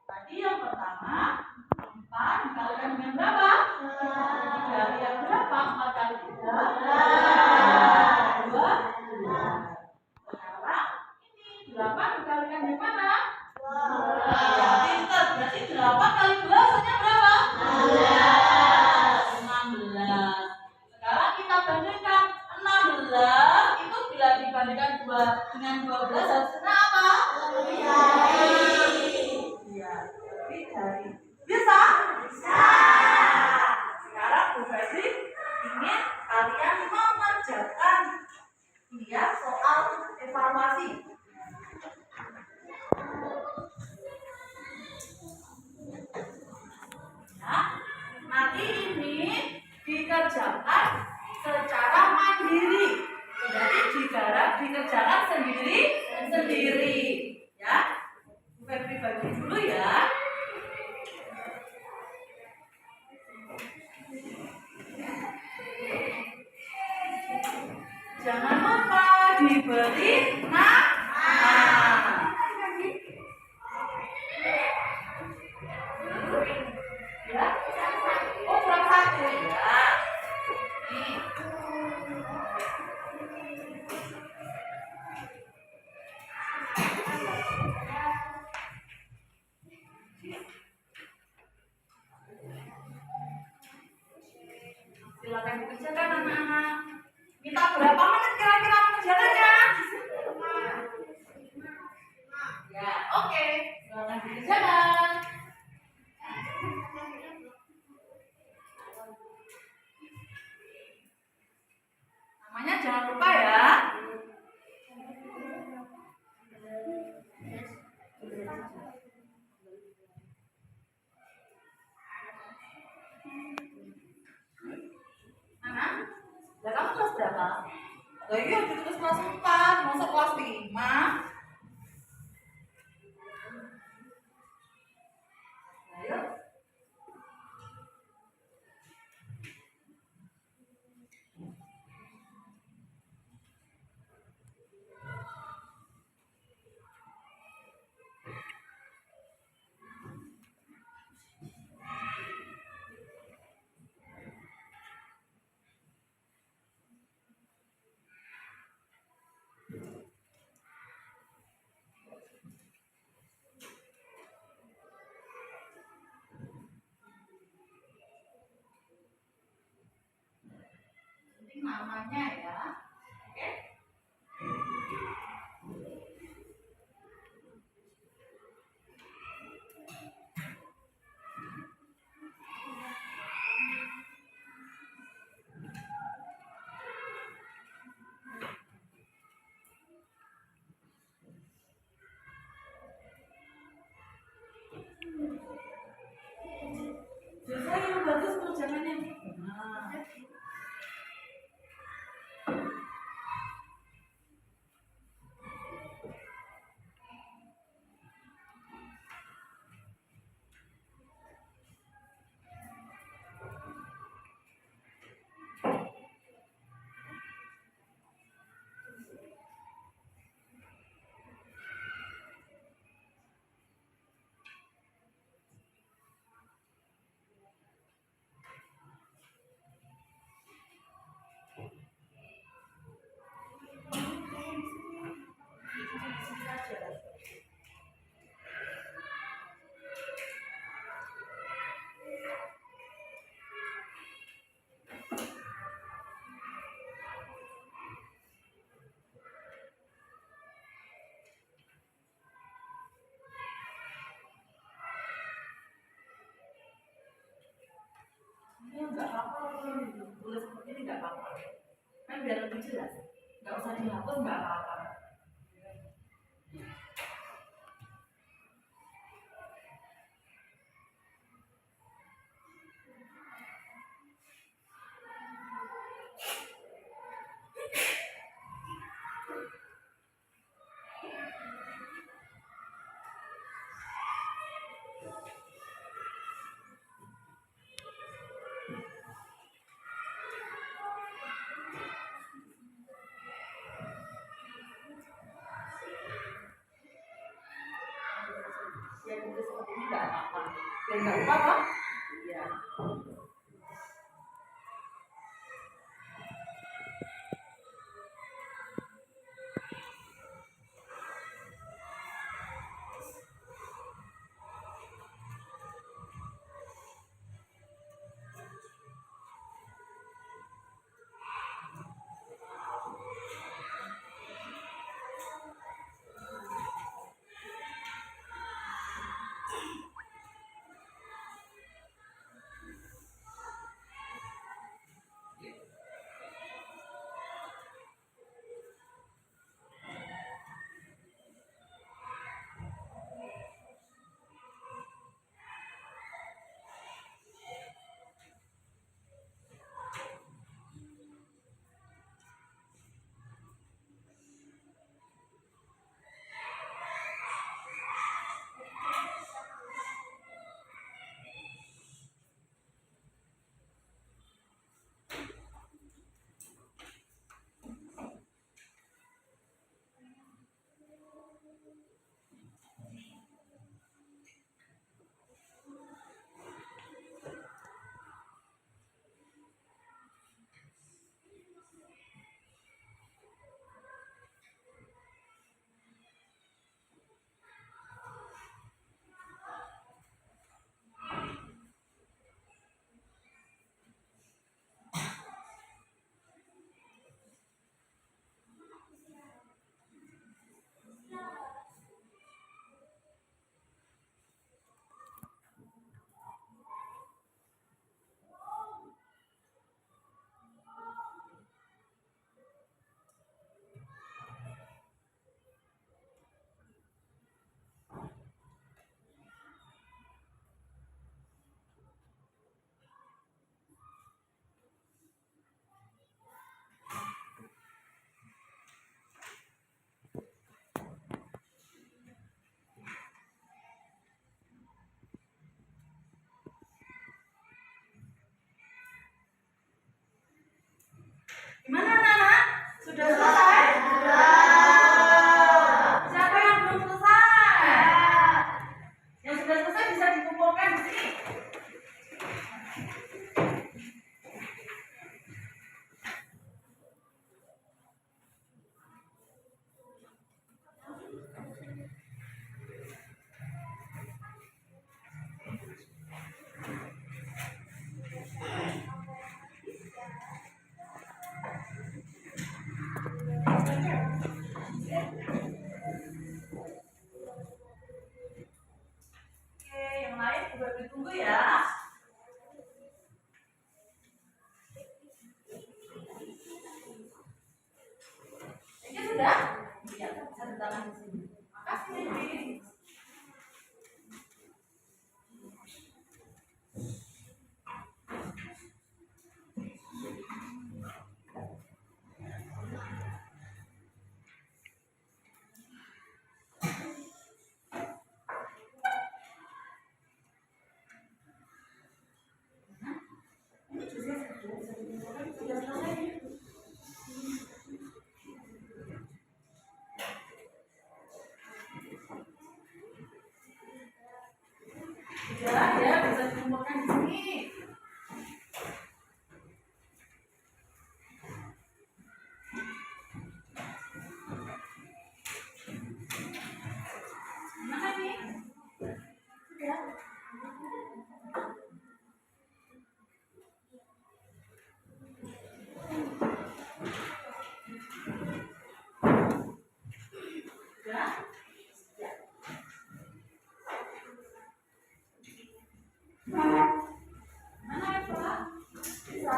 Tadi yang pertama 4 dikalikan dengan berapa? 3 yang berapa? 4 kali 3 12. Sekarang ini 8 dikalikan dengan mana? 2. Ya pintar, berarti 8 kali 2 hasilnya berapa? 16. Sekarang kita bandingkan 16 itu bila dibandingkan 2 dengan 12 hasilnya apa? Iya, lebih dari. Bisa? Bisa. Sekarang Bu Febri ingin kalian mengerjakan soal evaluasi. Ya, nanti ini dikerjakan secara mandiri. Jadi dikerjakan sendiri. Ya, Bu Febri bagi dulu ya. Jangan lupa diberi nama. Ya. Oh, kurang 1 ya. Nih. Silakan dikerjakan anak-anak. Minta berapa menit kira-kira mengerjakannya? Ya, oke. Silakan dikerjakan. Namanya jangan lupa ya. Anak, lah kamu kelas berapa? Lah iya, terus kelas 4, masuk kelas 5. Ayo. semuanya ya. Oke? Selesai yang bagus kerjaannya. Nah. Ini nggak apa-apa kalau tulis seperti ini nggak apa-apa. Kan biar lebih jelas. Nggak usah dihapus nggak apa-apa. Ya tulis seperti ini nggak apa-apa. Dan nggak apa-apa. Iya. Gimana anak-anak? Sudah selesai? Siapa yang belum selesai? Yang sudah selesai bisa dikumpulkan di sini. Ya, bisa dikumpulkan di sini. Mana ini? Sudah. Sudah. Mana ya, Pak? Bisa?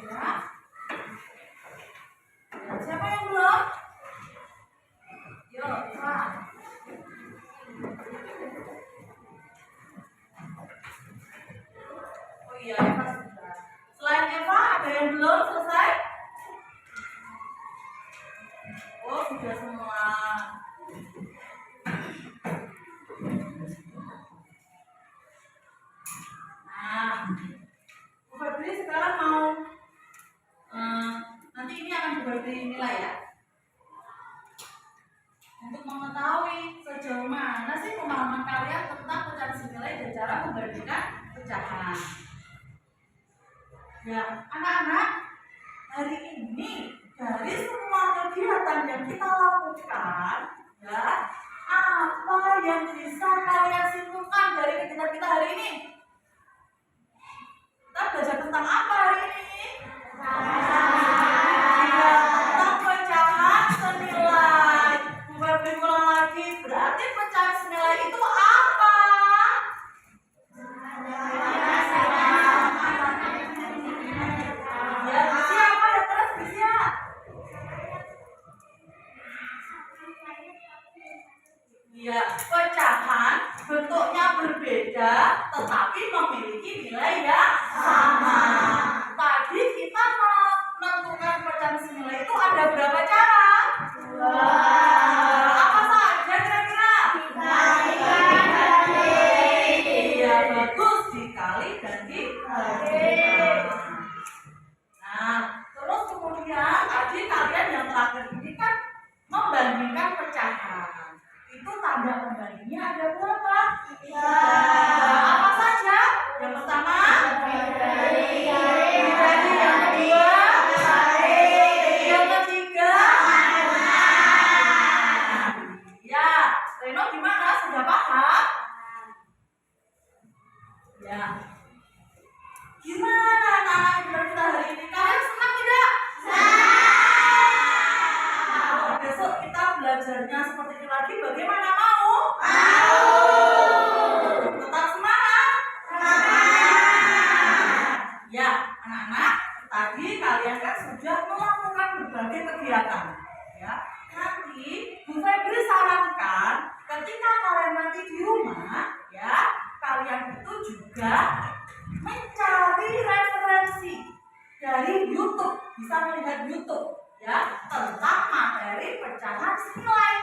Ya. Siapa yang belum? Yuk, Pak. Oh iya, Eva sudah. Selain Eva, ada yang belum selesai? Oh, sudah semua. Nah, Bu Febri sekarang mau nanti ini akan dibagi nilai ya. Untuk mengetahui sejauh mana sih pemahaman kalian tentang pecahan senilai dan cara membandingkan pecahan. Ya, anak-anak, hari ini dari semua kegiatan yang kita lakukan, ya, apa yang bisa kalian simpulkan dari kegiatan kita hari ini? Kita belajar tentang apa hari ini? Ya, tentang pecahan senilai. Bukan berulang lagi, berarti pecahan senilai itu apa? Ya, bisa apa ya terus bisa? Ya, pecahan bentuknya berbeda, tetapi memiliki nilai yang sama. Tadi kita menentukan pecahan senilai itu ada berapa cara? Apa saja kira-kira? Iya, bagus, dikali dan dibagi. Nah, terus kemudian tadi kalian yang terakhir ini kan membandingkan pecahan. Itu tanda pembandingnya ada berapa? Apa saja? Yang pertama, bidari. Yang kedua, yang ketiga, ya, Reno gimana? Sudah paham? Ya. Gimana anak-anak kita hari ini? Kalian senang tidak? Kalau besok kita belajarnya seperti ini lagi, bagaimana mau? Tetap semangat? Ya, anak-anak, tadi kalian kan sudah melakukan berbagai kegiatan. Ya, nanti Bu Febri sarankan ketika kalian nanti di rumah, ya, kalian itu juga mencari referensi dari YouTube, bisa melihat YouTube, ya, tentang materi pecahan senilai.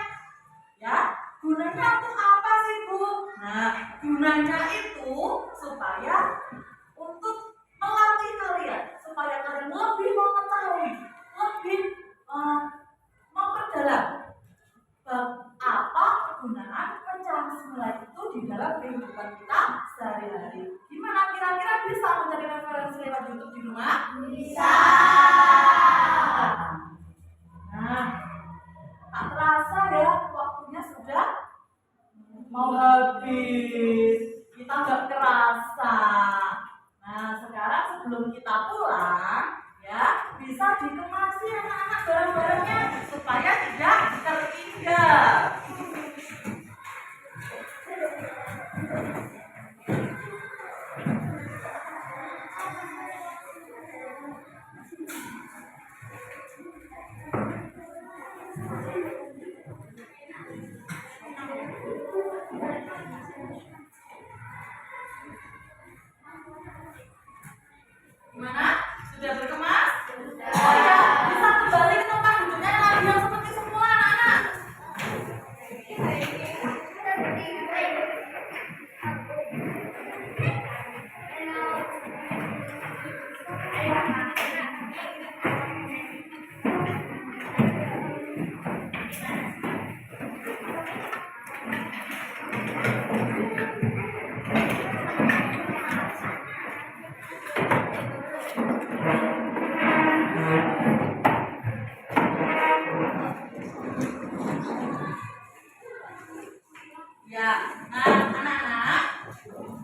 Ya, gunanya untuk apa sih, Bu? Nah, gunanya itu supaya untuk melatih kalian, supaya kalian lebih mengetahui, lebih memperdalam apa kegunaan pecahan senilai itu di dalam kehidupan kita sehari-hari. Gimana kira-kira bisa mencari referensi lewat YouTube di rumah? Bisa. Nah, tak terasa ya waktunya sudah mau habis. Kita nggak kerasa. Nah, sekarang sebelum kita pulang, ya, bisa dikemasi anak-anak barang-barangnya supaya tidak tertinggal. Ya, nah anak-anak,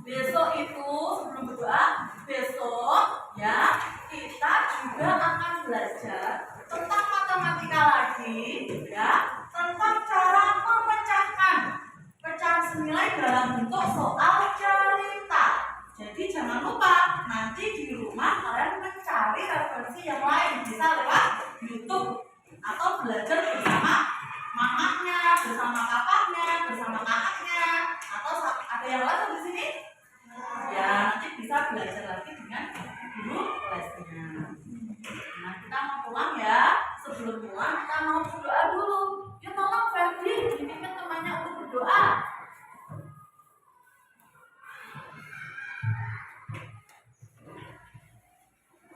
besok itu sebelum berdoa, besok ya kita juga akan belajar tentang matematika lagi, ya, tentang cara memecahkan pecahan senilai dalam bentuk soal cerita. Jadi jangan lupa nanti di rumah kalian mencari referensi yang lain, bisa lewat YouTube atau belajar bersama mamanya, bersama papahnya, bersama kakaknya, atau ada yang lain di sini. Ya, nanti bisa belajar lagi dengan guru lesnya. Nah, kita mau pulang ya. Sebelum pulang kita mau berdoa dulu. Ya tolong Ferdi, dipimpin temannya untuk berdoa.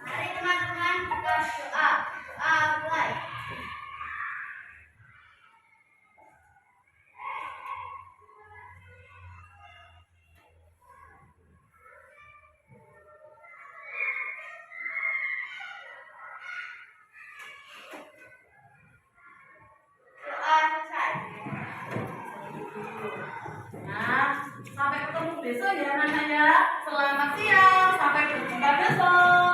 Mari teman-teman kita doa. Doa mulai. Doa selesai. Nah, sampai ketemu besok ya anak-anak ya. Selamat siang, sampai berjumpa besok.